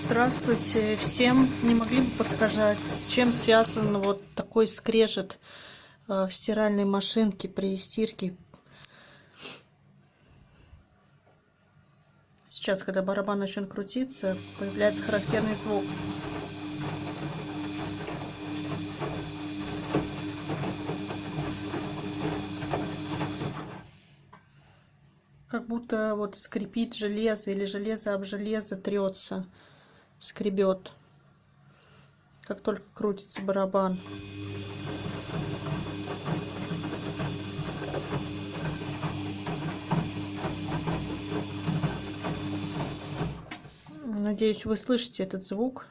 Здравствуйте всем. Не могли бы подсказать, с чем связан вот такой скрежет в стиральной машинке при стирке? Сейчас, когда барабан начнет крутиться, появляется характерный звук. Как будто вот скрипит железо или железо об железо трется, скребет, как только крутится барабан. Надеюсь, вы слышите этот звук.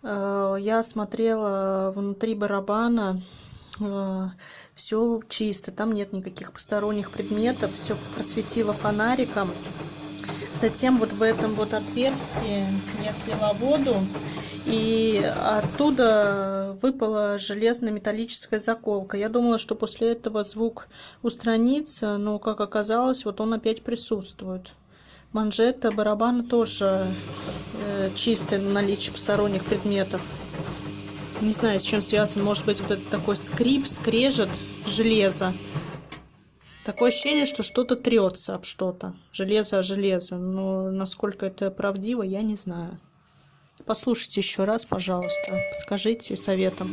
Я смотрела внутри барабана, все чисто, там нет никаких посторонних предметов, все просветила фонариком. Затем вот в этом вот отверстии я слила воду, и оттуда выпала железно-металлическая заколка. Я думала, что после этого звук устранится, но, как оказалось, вот он опять присутствует. Манжета барабана тоже чистое наличие посторонних предметов. Не знаю, с чем связан. Может быть, вот этот такой скрип, скрежет железо. Такое ощущение, что что-то трется об что-то. Железо о железо. Но насколько это правдиво, я не знаю. Послушайте еще раз, пожалуйста. Подскажите советом.